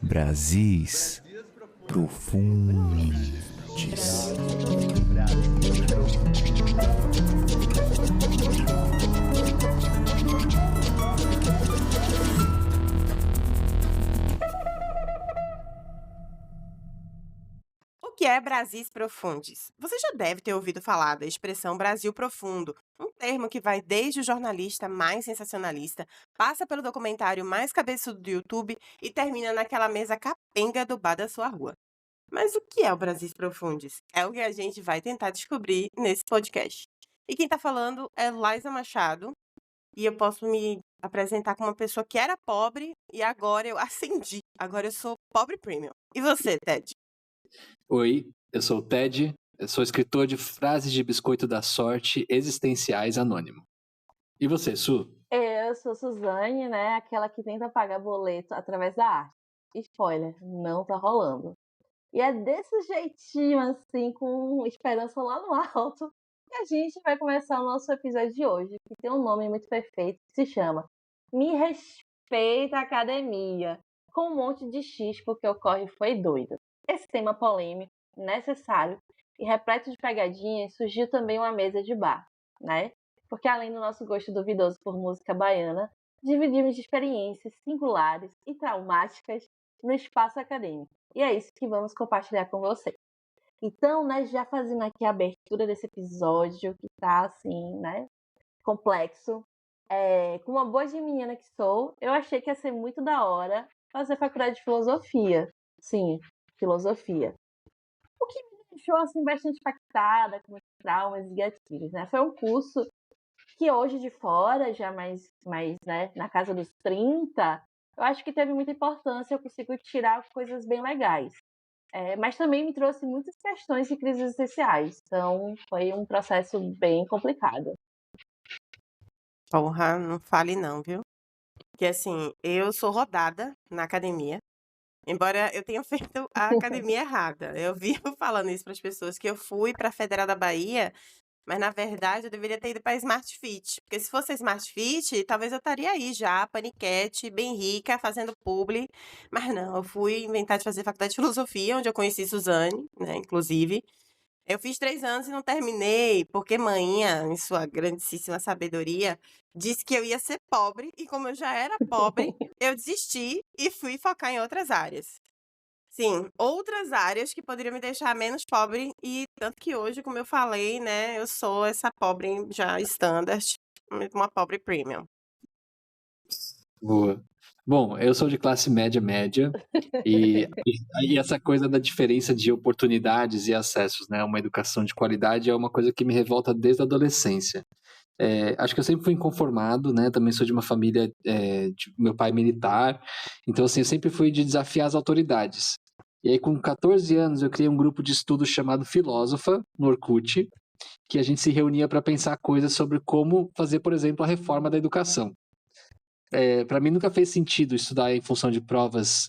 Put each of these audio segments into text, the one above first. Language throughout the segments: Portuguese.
Brasis profundes. O que é Brasis Profundis? Você já deve ter ouvido falar da expressão Brasil Profundo, um termo que vai desde o jornalista mais sensacionalista, passa pelo documentário mais cabeçudo do YouTube e termina naquela mesa capenga do bar da sua rua. Mas o que é o Brasis Profundis? É o que a gente vai tentar descobrir nesse podcast. E quem tá falando é Laisa Machado, e eu posso me apresentar como uma pessoa que era pobre e agora eu ascendi. Agora eu sou pobre premium. E você, Ted? Oi, eu sou o Ted, eu sou escritor de frases de biscoito da sorte existenciais anônimo. E você, Su? Eu sou Suzane, né? Aquela que tenta pagar boleto através da arte. Spoiler, não tá rolando. E é desse jeitinho, assim, com esperança lá no alto, que a gente vai começar o nosso episódio de hoje, que tem um nome muito perfeito, que se chama Me Respeita Academia, com um monte de X, porque o corre foi doido. Esse tema polêmico, necessário e repleto de pegadinhas, surgiu também uma mesa de bar, né? Porque além do nosso gosto duvidoso por música baiana, dividimos experiências singulares e traumáticas no espaço acadêmico. E é isso que vamos compartilhar com vocês. Então, né, já fazendo aqui a abertura desse episódio, que tá assim, né, complexo, com uma boa de menina que sou, eu achei que ia ser muito da hora fazer faculdade de filosofia. Sim, filosofia. O que me deixou, assim, bastante impactada, com muitos traumas e gatilhos, né? Foi um curso que hoje de fora, já mais né, na casa dos 30, eu acho que teve muita importância, eu consigo tirar coisas bem legais. Mas também me trouxe muitas questões de crises existenciais, então foi um processo bem complicado. Porra, não fale não, viu? Porque assim, eu sou rodada na academia, embora eu tenha feito a academia errada. Eu vivo falando isso para as pessoas, que eu fui para a Federal da Bahia, mas na verdade eu deveria ter ido para Smart Fit. Porque se fosse Smart Fit, talvez eu estaria aí já, paniquete, bem rica, fazendo publi. Mas não, eu fui inventar de fazer faculdade de filosofia, onde eu conheci Suzane, né, inclusive. Eu fiz 3 anos e não terminei, porque manhinha, em sua grandíssima sabedoria, disse que eu ia ser pobre, e como eu já era pobre, eu desisti e fui focar em outras áreas. Sim, outras áreas que poderiam me deixar menos pobre, e tanto que hoje, como eu falei, né, eu sou essa pobre já standard, uma pobre premium. Boa. Bom, eu sou de classe média, e essa coisa da diferença de oportunidades e acessos, né, a uma educação de qualidade é uma coisa que me revolta desde a adolescência. Acho que eu sempre fui inconformado, né? Também sou de uma família de meu pai militar, então assim, eu sempre fui de desafiar as autoridades. E aí, com 14 anos, eu criei um grupo de estudo chamado Filósofa, no Orkut, que a gente se reunia para pensar coisas sobre como fazer, por exemplo, a reforma da educação. Para mim, nunca fez sentido estudar em função de provas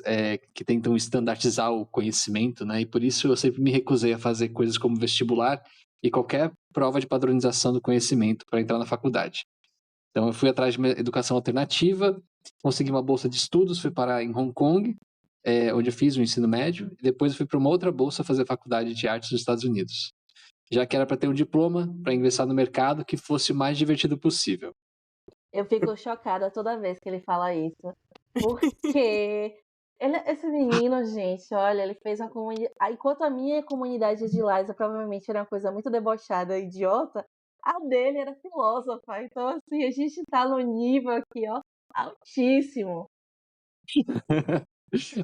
que tentam estandartizar o conhecimento, né? E por isso eu sempre me recusei a fazer coisas como vestibular e qualquer prova de padronização do conhecimento para entrar na faculdade. Então, eu fui atrás de uma educação alternativa, consegui uma bolsa de estudos, fui parar em Hong Kong, onde eu fiz o ensino médio, e depois eu fui para uma outra bolsa fazer faculdade de artes nos Estados Unidos. Já que era para ter um diploma, para ingressar no mercado que fosse o mais divertido possível. Eu fico chocada toda vez que ele fala isso, porque esse menino, gente, olha, ele fez uma comunidade. Enquanto a minha comunidade de Liza provavelmente era uma coisa muito debochada, idiota, a dele era filósofa. Então, assim, a gente tá no nível aqui, ó, altíssimo.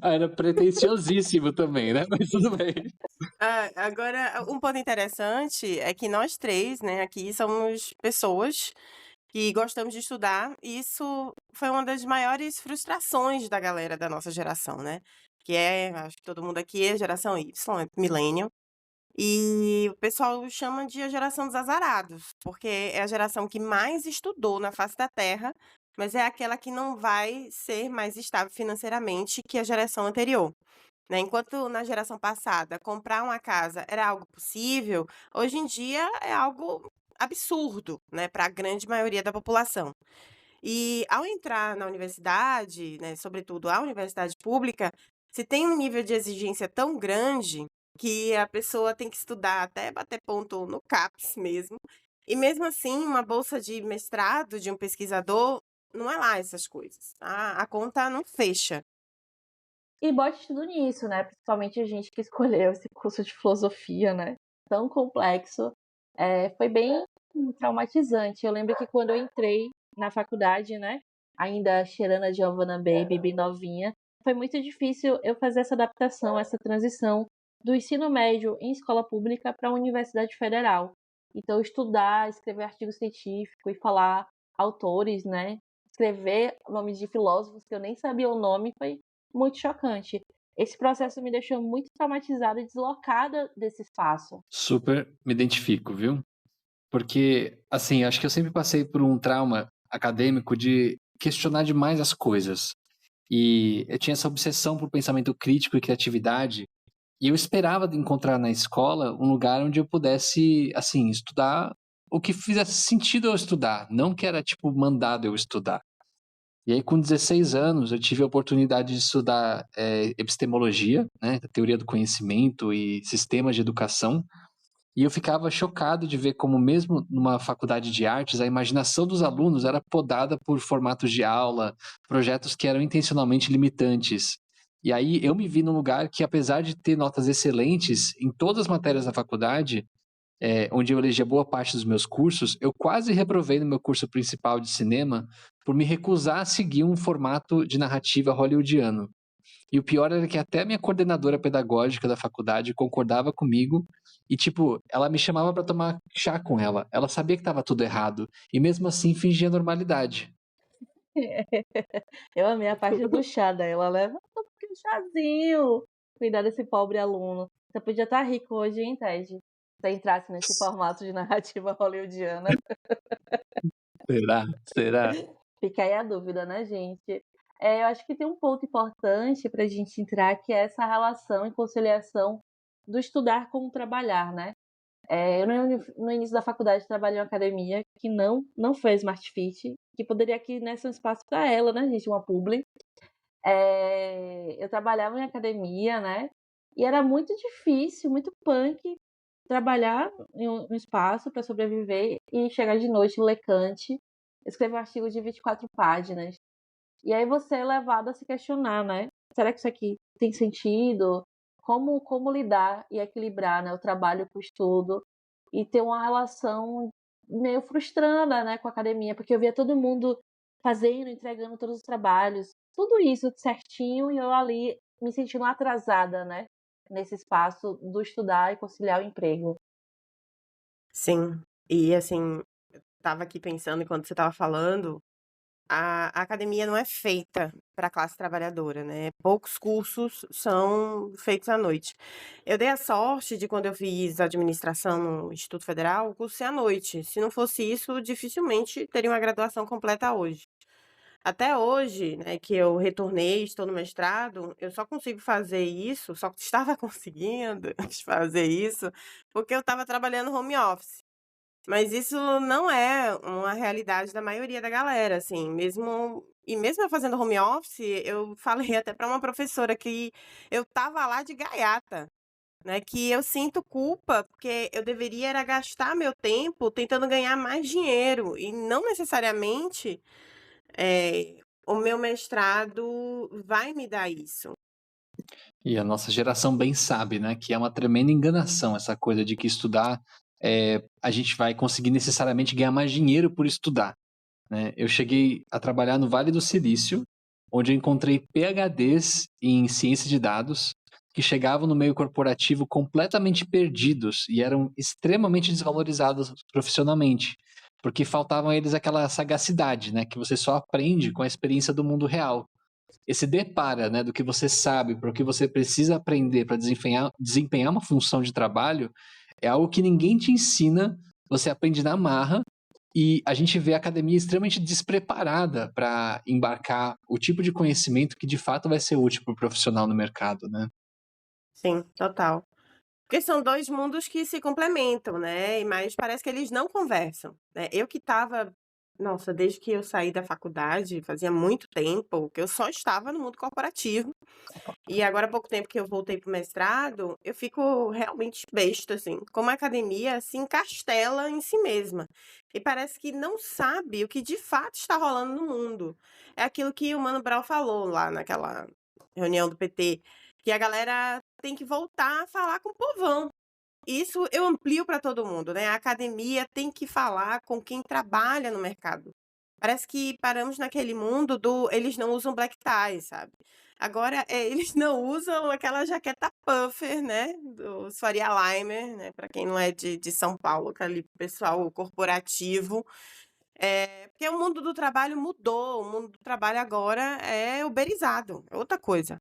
Era pretenciosíssimo também, né? Mas tudo bem. Agora, um ponto interessante é que nós três, né, aqui somos pessoas que gostamos de estudar, e isso foi uma das maiores frustrações da galera da nossa geração, né? Que acho que todo mundo aqui é geração Y, é millennial, e o pessoal chama de a geração dos azarados, porque é a geração que mais estudou na face da Terra, mas é aquela que não vai ser mais estável financeiramente que a geração anterior. Né? Enquanto na geração passada comprar uma casa era algo possível, hoje em dia é algo absurdo, né, para a grande maioria da população. E ao entrar na universidade, né, sobretudo a universidade pública, se tem um nível de exigência tão grande que a pessoa tem que estudar até bater ponto no CAPES mesmo, e mesmo assim uma bolsa de mestrado de um pesquisador não é lá essas coisas, a conta não fecha. E bote tudo nisso, né? Principalmente a gente que escolheu esse curso de filosofia, né? Tão complexo. Foi bem traumatizante. Eu lembro que quando eu entrei na faculdade, né? Ainda cheirando a Giovanna Baby, bem novinha, foi muito difícil eu fazer essa adaptação, essa transição do ensino médio em escola pública para a Universidade Federal. Então, estudar, escrever artigo científico e falar autores, né? Escrever nomes de filósofos que eu nem sabia o nome foi muito chocante. Esse processo me deixou muito traumatizada e deslocada desse espaço. Super me identifico, viu? Porque, assim, acho que eu sempre passei por um trauma acadêmico de questionar demais as coisas. E eu tinha essa obsessão por pensamento crítico e criatividade. E eu esperava de encontrar na escola um lugar onde eu pudesse, assim, estudar o que fizesse sentido eu estudar, não que era, tipo, mandado eu estudar. E aí, com 16 anos, eu tive a oportunidade de estudar epistemologia, né, teoria do conhecimento e sistemas de educação, e eu ficava chocado de ver como, mesmo numa faculdade de artes, a imaginação dos alunos era podada por formatos de aula, projetos que eram intencionalmente limitantes. E aí eu me vi num lugar que, apesar de ter notas excelentes em todas as matérias da faculdade, onde eu elegia boa parte dos meus cursos, eu quase reprovei no meu curso principal de cinema por me recusar a seguir um formato de narrativa hollywoodiano. E o pior era que até a minha coordenadora pedagógica da faculdade concordava comigo e, tipo, ela me chamava para tomar chá com ela. Ela sabia que estava tudo errado e mesmo assim fingia normalidade. Eu amei a parte do chá dela. Leva um chazinho. Cuidar desse pobre aluno. Você podia estar rico hoje, hein, Ted? Se entrasse nesse formato de narrativa hollywoodiana. Será? Será? Fica aí a dúvida, né, gente? Eu acho que tem um ponto importante para a gente entrar, que é essa relação e conciliação do estudar com o trabalhar, né? Eu, no início da faculdade, trabalhei em uma academia que não fez Smart Fit, que poderia aqui, né, ser um espaço para ela, né, gente? Uma publi. Eu trabalhava em academia, né? E era muito difícil, muito punk trabalhar em um espaço para sobreviver e chegar de noite lecante, escrever um artigo de 24 páginas. E aí você é levado a se questionar, né? Será que isso aqui tem sentido? Como lidar e equilibrar, né, o trabalho com o estudo e ter uma relação meio frustrada, né, com a academia, porque eu via todo mundo fazendo, entregando todos os trabalhos, tudo isso certinho e eu ali me sentindo atrasada, né, nesse espaço do estudar e conciliar o emprego. Sim. E assim, estava aqui pensando enquanto você estava falando, a academia não é feita para a classe trabalhadora, né? Poucos cursos são feitos à noite. Eu dei a sorte de, quando eu fiz administração no Instituto Federal, o curso ser à noite. Se não fosse isso, dificilmente teria uma graduação completa hoje. Até hoje, né, que eu retornei, estou no mestrado, eu só consigo fazer isso, só estava conseguindo fazer isso, porque eu estava trabalhando home office. Mas isso não é uma realidade da maioria da galera, assim, mesmo eu fazendo home office, eu falei até para uma professora que eu estava lá de gaiata, né, que eu sinto culpa, porque eu deveria era gastar meu tempo tentando ganhar mais dinheiro e não necessariamente, o meu mestrado vai me dar isso. E a nossa geração bem sabe, né, que é uma tremenda enganação essa coisa de que estudar, a gente vai conseguir necessariamente ganhar mais dinheiro por estudar, né? Eu cheguei a trabalhar no Vale do Silício, onde eu encontrei PhDs em ciência de dados que chegavam no meio corporativo completamente perdidos e eram extremamente desvalorizados profissionalmente, porque faltavam a eles aquela sagacidade, né, que você só aprende com a experiência do mundo real. Esse depara, né, do que você sabe, para o que você precisa aprender para desempenhar uma função de trabalho, é algo que ninguém te ensina, você aprende na marra, e a gente vê a academia extremamente despreparada para embarcar o tipo de conhecimento que de fato vai ser útil para o profissional no mercado, né? Sim, total. Porque são 2 mundos que se complementam, né, mas parece que eles não conversam, né. Eu que estava Nossa, desde que eu saí da faculdade, fazia muito tempo que eu só estava no mundo corporativo. E agora há pouco tempo que eu voltei pro mestrado, eu fico realmente besta, assim, como a academia se encastela em si mesma. E parece que não sabe o que de fato está rolando no mundo. É aquilo que o Mano Brown falou lá naquela reunião do PT, que a galera tem que voltar a falar com o povão. Isso eu amplio para todo mundo, né? A academia tem que falar com quem trabalha no mercado. Parece que paramos naquele mundo do eles não usam black tie, sabe? Agora, eles não usam aquela jaqueta puffer, né? Do Faria Limer, né? Para quem não é de São Paulo, que é ali pessoal corporativo. Porque o mundo do trabalho mudou. O mundo do trabalho agora é uberizado, é outra coisa.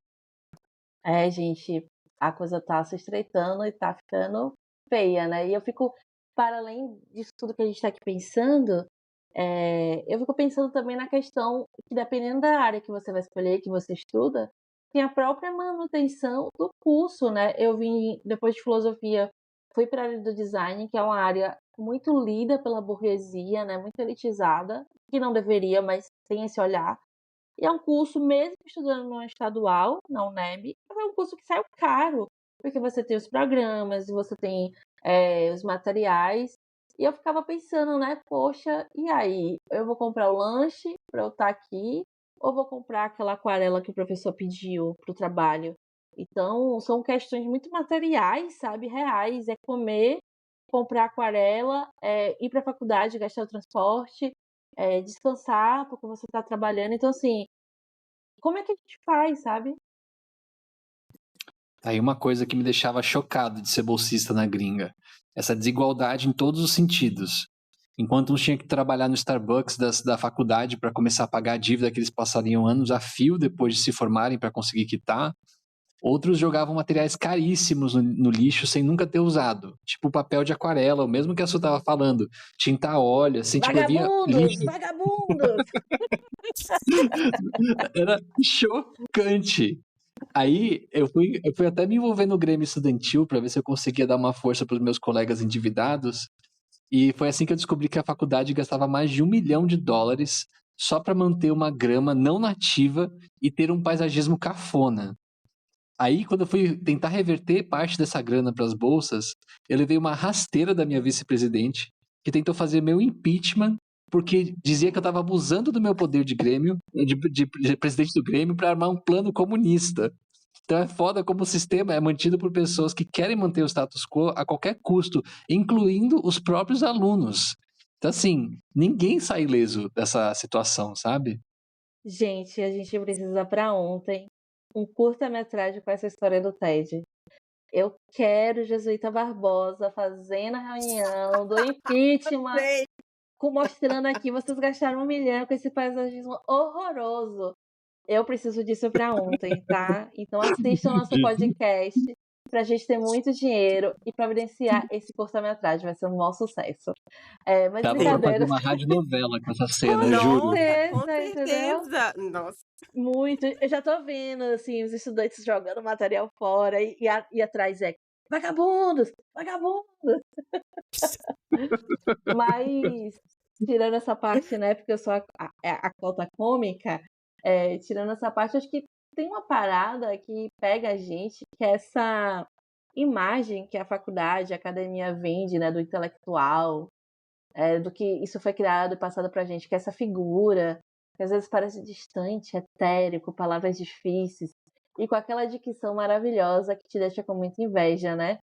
É, gente, a coisa tá se estreitando e tá ficando feia, né? E eu fico, para além disso tudo que a gente tá aqui pensando, eu fico pensando também na questão que, dependendo da área que você vai escolher, que você estuda, tem a própria manutenção do curso, né? Eu vim, depois de filosofia, fui para a área do design, que é uma área muito lida pela burguesia, né? Muito elitizada, que não deveria, mas tem esse olhar. E é um curso, mesmo estudando numa estadual, na UNEB, é um curso que saiu caro, porque você tem os programas, você tem os materiais. E eu ficava pensando, né, poxa, e aí? Eu vou comprar o lanche para eu estar aqui, ou vou comprar aquela aquarela que o professor pediu para o trabalho? Então, são questões muito materiais, sabe, reais. É comer, comprar aquarela, ir para a faculdade, gastar o transporte, descansar porque você está trabalhando. Então, assim, como é que a gente faz, sabe? Aí uma coisa que me deixava chocado de ser bolsista na gringa, essa desigualdade em todos os sentidos. Enquanto uns tinham que trabalhar no Starbucks da faculdade para começar a pagar a dívida que eles passariam anos a fio depois de se formarem para conseguir quitar, outros jogavam materiais caríssimos no lixo sem nunca ter usado, tipo papel de aquarela, o mesmo que a Su estava falando, tinta a óleo, assim, tipo, eu via Vagabundos! lixo. Vagabundos! Era chocante. Aí eu fui até me envolver no Grêmio Estudantil para ver se eu conseguia dar uma força para os meus colegas endividados. E foi assim que eu descobri que a faculdade gastava mais de US$ 1 milhão só para manter uma grama não nativa e ter um paisagismo cafona. Aí, quando eu fui tentar reverter parte dessa grana para as bolsas, eu levei uma rasteira da minha vice-presidente, que tentou fazer meu impeachment, porque dizia que eu estava abusando do meu poder de Grêmio, de presidente do Grêmio, para armar um plano comunista. Então é foda como o sistema é mantido por pessoas que querem manter o status quo a qualquer custo, incluindo os próprios alunos. Então, assim, ninguém sai ileso dessa situação, sabe? Gente, a gente precisa para ontem um curta-metragem com essa história do TED. Eu quero Jesuíta Barbosa fazendo a reunião do impeachment, Sei. mostrando aqui, vocês gastaram 1 milhão com esse paisagismo horroroso. Eu preciso disso para ontem, tá? Então assistam o nosso podcast pra gente ter muito dinheiro e providenciar esse curta-metragem. Vai ser um maior sucesso. Mas Dá pra fazer brincadeira. uma radionovela com essa Com cena, juro. Nossa, com certeza, entendeu? certeza. Nossa. Muito. Eu já tô vendo, assim, os estudantes jogando material fora e atrás vagabundos! Vagabundos! Mas, tirando essa parte, né, porque eu sou a cota cômica, tirando essa parte, acho que tem uma parada que pega a gente, que é essa imagem que a faculdade, a academia vende, né, do intelectual, do que isso foi criado e passado pra gente, que é essa figura, que às vezes parece distante, etéreo, com palavras difíceis, e com aquela dicção maravilhosa que te deixa com muita inveja, né?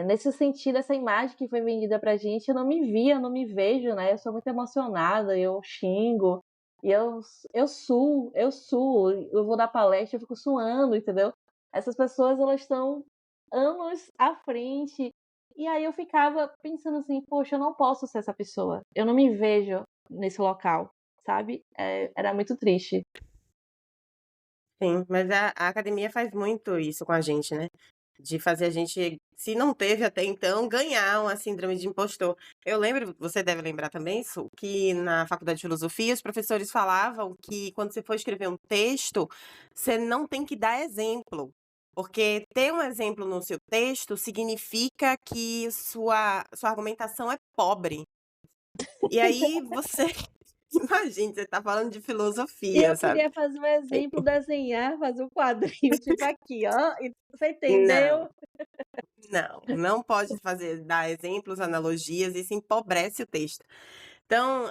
Nesse sentido, essa imagem que foi vendida pra gente, eu não me vi, eu não me vejo, né? Eu sou muito emocionada, eu xingo, e eu suo, eu vou dar palestra, eu fico suando, entendeu? Essas pessoas, elas estão anos à frente, e aí eu ficava pensando assim, poxa, eu não posso ser essa pessoa, eu não me vejo nesse local, sabe? Era muito triste. Sim, mas a academia faz muito isso com a gente, né? De fazer a gente, se não teve até então, ganhar uma síndrome de impostor. Eu lembro, você deve lembrar também isso, que na faculdade de filosofia os professores falavam que quando você for escrever um texto, você não tem que dar exemplo. Porque ter um exemplo no seu texto significa que sua argumentação é pobre. E aí você Imagina, você tá falando de Eu filosofia, sabe? queria fazer um exemplo, desenhar, fazer um quadrinho, tipo aqui, ó. Você Não, entendeu? não pode dar exemplos, analogias, isso empobrece o texto. Então,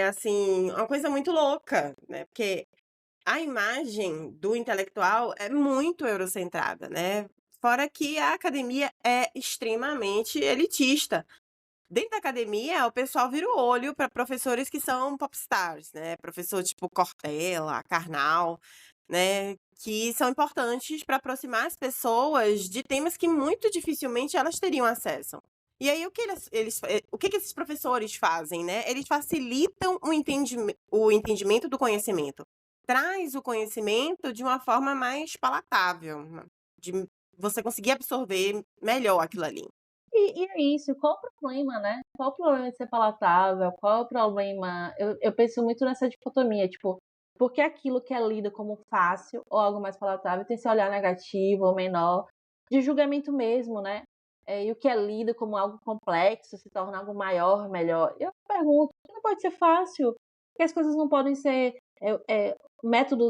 assim, uma coisa muito louca, né? Porque a imagem do intelectual é muito eurocentrada, né? Fora que a academia é extremamente elitista. Dentro da academia, o pessoal vira o olho para professores que são popstars, né? Professor tipo Cortella, Karnal, né? Que são importantes para aproximar as pessoas de temas que muito dificilmente elas teriam acesso. E aí, o que esses professores fazem, né? Eles facilitam o entendimento do conhecimento. Traz o conhecimento de uma forma mais palatável, de você conseguir absorver melhor aquilo ali. E é isso, qual o problema, né? Qual o problema de ser palatável? Qual o problema? Eu penso muito nessa dicotomia, tipo, por que aquilo que é lido como fácil ou algo mais palatável tem esse olhar negativo ou menor, de julgamento mesmo, né? E o que é lido como algo complexo se torna algo maior, melhor. Eu pergunto, por que não pode ser fácil? Por que as coisas não podem ser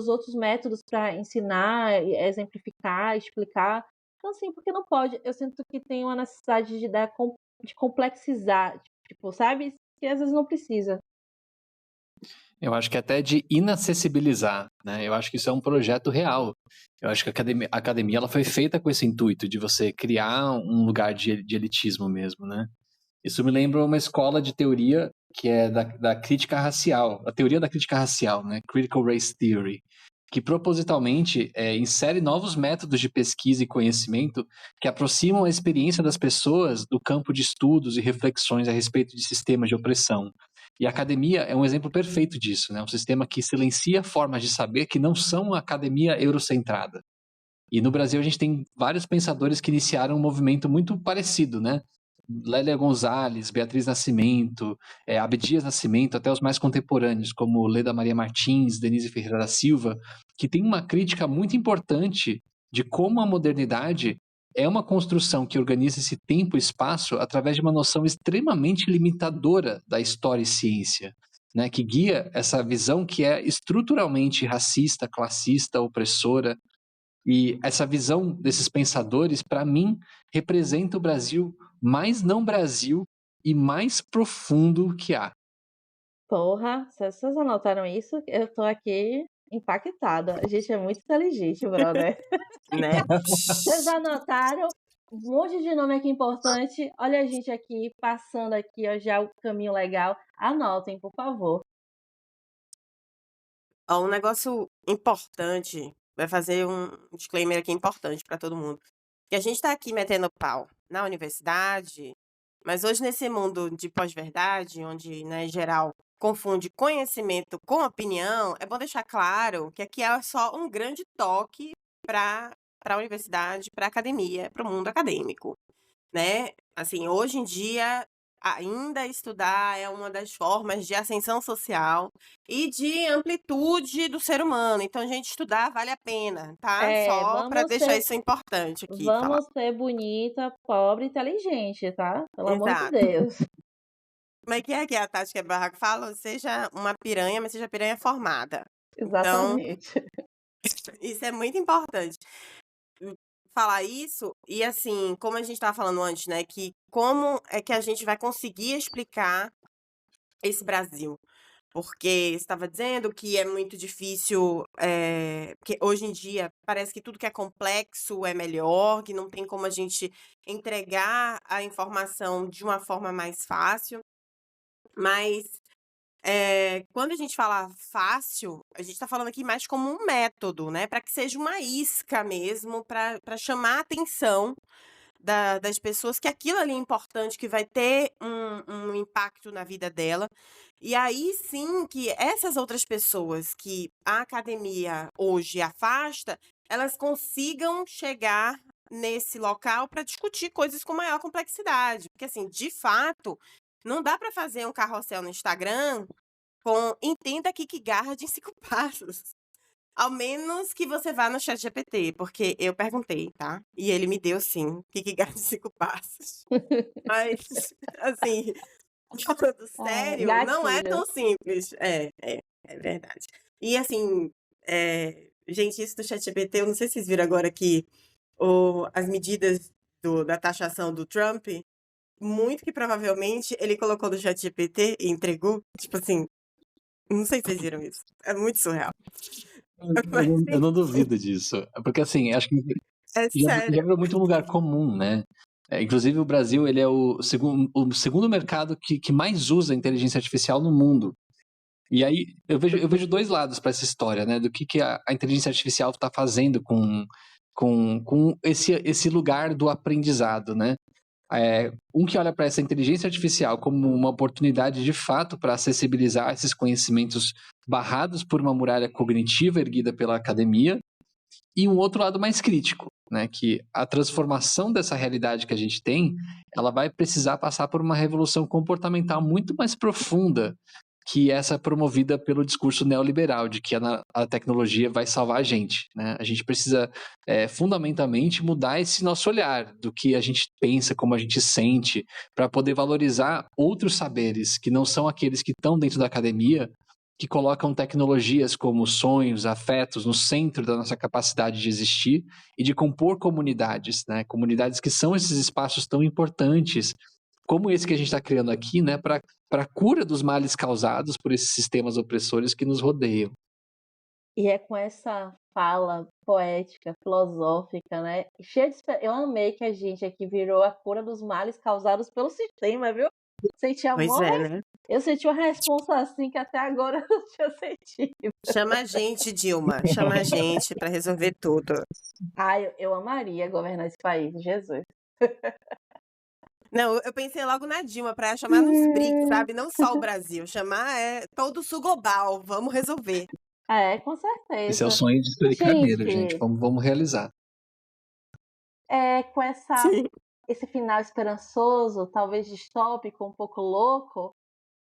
outros métodos para ensinar, exemplificar, explicar? Então, assim, porque não pode. Eu sinto que tem uma necessidade de complexizar, tipo, sabe? Que às vezes não precisa. Eu acho que até de inacessibilizar, né? Eu acho que isso é um projeto real. Eu acho que a academia ela foi feita com esse intuito de você criar um lugar de elitismo mesmo, né? Isso me lembra uma escola de teoria que é da crítica racial, a teoria da crítica racial, né? Critical Race Theory, que propositalmente insere novos métodos de pesquisa e conhecimento que aproximam a experiência das pessoas do campo de estudos e reflexões a respeito de sistemas de opressão. E a academia é um exemplo perfeito disso, né? Um sistema que silencia formas de saber que não são a academia eurocentrada. E no Brasil a gente tem vários pensadores que iniciaram um movimento muito parecido, né? Lélia Gonzalez, Beatriz Nascimento, Abdias Nascimento, até os mais contemporâneos, como Leda Maria Martins, Denise Ferreira da Silva, que tem uma crítica muito importante de como a modernidade é uma construção que organiza esse tempo e espaço através de uma noção extremamente limitadora da história e ciência, né, que guia essa visão que é estruturalmente racista, classista, opressora. E essa visão desses pensadores, para mim, representa o Brasil mais não Brasil e mais profundo que há. Porra, se vocês anotaram isso, eu tô aqui impactada. A gente é muito inteligente, brother. Né? Vocês anotaram? Um monte de nome aqui importante. Olha a gente aqui, passando aqui, ó, já o caminho legal. Anotem, por favor. Ó, um negócio importante, vai fazer um disclaimer aqui importante para todo mundo. Que a gente está aqui metendo pau na universidade, mas hoje nesse mundo de pós-verdade, onde, né, em geral, confunde conhecimento com opinião, é bom deixar claro que aqui é só um grande toque para a universidade, para a academia, para o mundo acadêmico, né? Assim, hoje em dia, ainda estudar é uma das formas de ascensão social e de amplitude do ser humano. Então, gente, estudar vale a pena, tá? Só para deixar isso importante aqui, falar. Vamos ser bonita, pobre e inteligente, tá? Pelo amor de Exato. Deus. Como é que a Tati Quebra-Barraco fala? Seja uma piranha, mas seja piranha formada. Então, Exatamente. isso é muito importante. Falar isso, e assim, como a gente estava falando antes, né? Que como é que a gente vai conseguir explicar esse Brasil? Porque você estava dizendo que é muito difícil, porque hoje em dia parece que tudo que é complexo é melhor, que não tem como a gente entregar a informação de uma forma mais fácil. Mas quando a gente fala fácil, a gente está falando aqui mais como um método, né? Para que seja uma isca mesmo, para chamar a atenção das pessoas que aquilo ali é importante, que vai ter um impacto na vida dela. E aí sim que essas outras pessoas que a academia hoje afasta, elas consigam chegar nesse local para discutir coisas com maior complexidade. Porque, assim, de fato, não dá para fazer um carrossel no Instagram com entenda Kikgaard de 5 passos. Ao menos que você vá no ChatGPT, porque eu perguntei, tá? E ele me deu sim, Kikgaard de 5 passos. Mas, assim, falando sério, não é tão Gatilhos. simples. É verdade. E assim, gente, isso do ChatGPT, eu não sei se vocês viram agora que as medidas da taxação do Trump, muito que provavelmente ele colocou no ChatGPT e entregou, tipo assim, não sei se vocês viram isso. É muito surreal. Eu não duvido disso. Porque assim, acho que É já sério. virou muito um lugar comum, né? Inclusive o Brasil, ele é o segundo mercado que mais usa inteligência artificial no mundo. E aí eu vejo dois lados para essa história, né? Do que a inteligência artificial está fazendo com esse lugar do aprendizado, né? Um que olha para essa inteligência artificial como uma oportunidade de fato para acessibilizar esses conhecimentos barrados por uma muralha cognitiva erguida pela academia, e um outro lado mais crítico, né? Que a transformação dessa realidade que a gente tem, ela vai precisar passar por uma revolução comportamental muito mais profunda que essa promovida pelo discurso neoliberal, de que a tecnologia vai salvar a gente, né? A gente precisa fundamentalmente mudar esse nosso olhar do que a gente pensa, como a gente sente, para poder valorizar outros saberes que não são aqueles que estão dentro da academia, que colocam tecnologias como sonhos, afetos no centro da nossa capacidade de existir e de compor comunidades, né? Comunidades que são esses espaços tão importantes como esse que a gente está criando aqui, né, para a cura dos males causados por esses sistemas opressores que nos rodeiam. E é com essa fala poética, filosófica, né? Cheia de Eu amei que a gente aqui virou a cura dos males causados pelo sistema, viu? Senti Pois amor, é, né? eu senti uma responsa assim que até agora eu não tinha sentido. Chama a gente, Dilma. Chama a gente para resolver tudo. Eu amaria governar esse país, Jesus. Não, eu pensei logo na Dilma para chamar nos BRICS, sabe? Não só o Brasil, chamar todo o sul global. Vamos resolver. Com certeza. Esse é o sonho de Sueli Carneiro, gente. Vamos realizar. Com esse final esperançoso, talvez distópico, um pouco louco,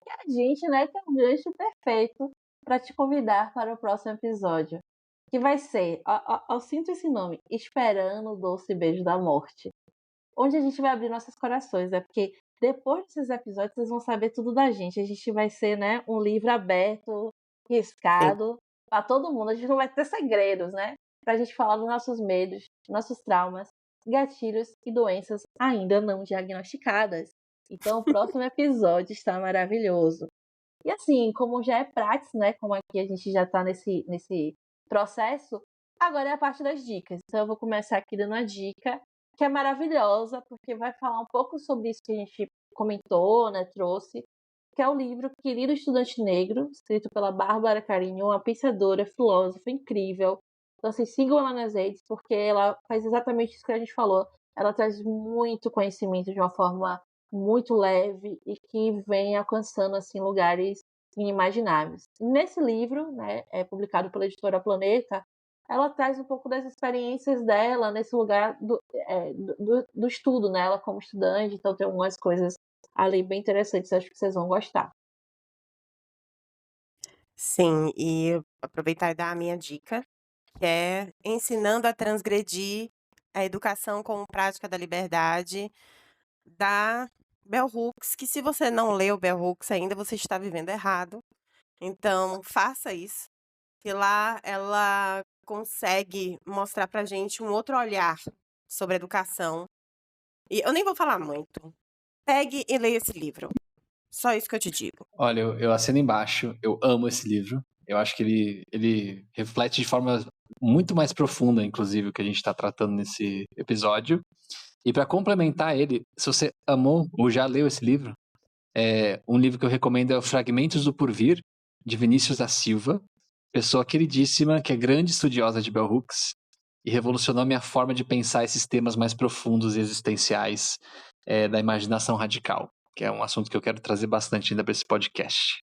e a gente, né, tem um gancho perfeito para te convidar para o próximo episódio, que vai ser, eu sinto esse nome, Esperando o Doce Beijo da Morte, onde a gente vai abrir nossos corações, né? Porque depois desses episódios vocês vão saber tudo da gente. A gente vai ser, né, um livro aberto, riscado, para todo mundo. A gente não vai ter segredos, né? Pra gente falar dos nossos medos, nossos traumas, gatilhos e doenças ainda não diagnosticadas. Então o próximo episódio está maravilhoso. E assim, como já é prático, né? Como aqui a gente já está nesse processo, agora é a parte das dicas. Então eu vou começar aqui dando uma dica que é maravilhosa, porque vai falar um pouco sobre isso que a gente comentou, né, trouxe, que é o livro Querido Estudante Negro, escrito pela Bárbara Carinho, uma pensadora, filósofa incrível. Então, assim, sigam ela nas redes, porque ela faz exatamente isso que a gente falou. Ela traz muito conhecimento de uma forma muito leve e que vem alcançando, assim, lugares inimagináveis. Nesse livro, né, publicado pela editora Planeta, ela traz um pouco das experiências dela nesse lugar do estudo, né? Ela como estudante, então tem algumas coisas ali bem interessantes, acho que vocês vão gostar. Sim, e aproveitar e dar a minha dica, que é Ensinando a Transgredir a Educação como Prática da Liberdade, da Bell Hooks, que se você não leu Bell Hooks ainda, você está vivendo errado. Então, faça isso, que lá ela consegue mostrar pra gente um outro olhar sobre a educação. E eu nem vou falar muito. Pegue e leia esse livro. Só isso que eu te digo. Olha, eu assino embaixo, eu amo esse livro. Eu acho que ele reflete de forma muito mais profunda, inclusive, o que a gente está tratando nesse episódio. E para complementar ele, se você amou ou já leu esse livro, um livro que eu recomendo é o Fragmentos do Porvir, de Vinícius da Silva, pessoa queridíssima, que é grande estudiosa de Bell Hooks e revolucionou a minha forma de pensar esses temas mais profundos e existenciais da imaginação radical, que é um assunto que eu quero trazer bastante ainda para esse podcast.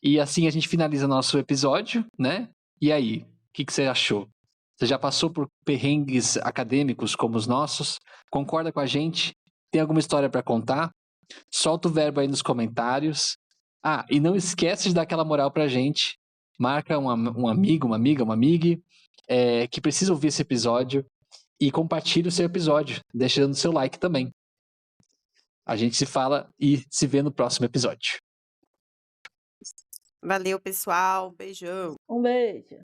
E assim a gente finaliza nosso episódio, né? E aí, o que você achou? Você já passou por perrengues acadêmicos como os nossos? Concorda com a gente? Tem alguma história para contar? Solta o verbo aí nos comentários. E não esquece de dar aquela moral pra gente. Marca um amigo, uma amiga, uma amiga que precisa ouvir esse episódio e compartilha o seu episódio, deixando seu like também. A gente se fala e se vê no próximo episódio. Valeu, pessoal. Beijão. Um beijo.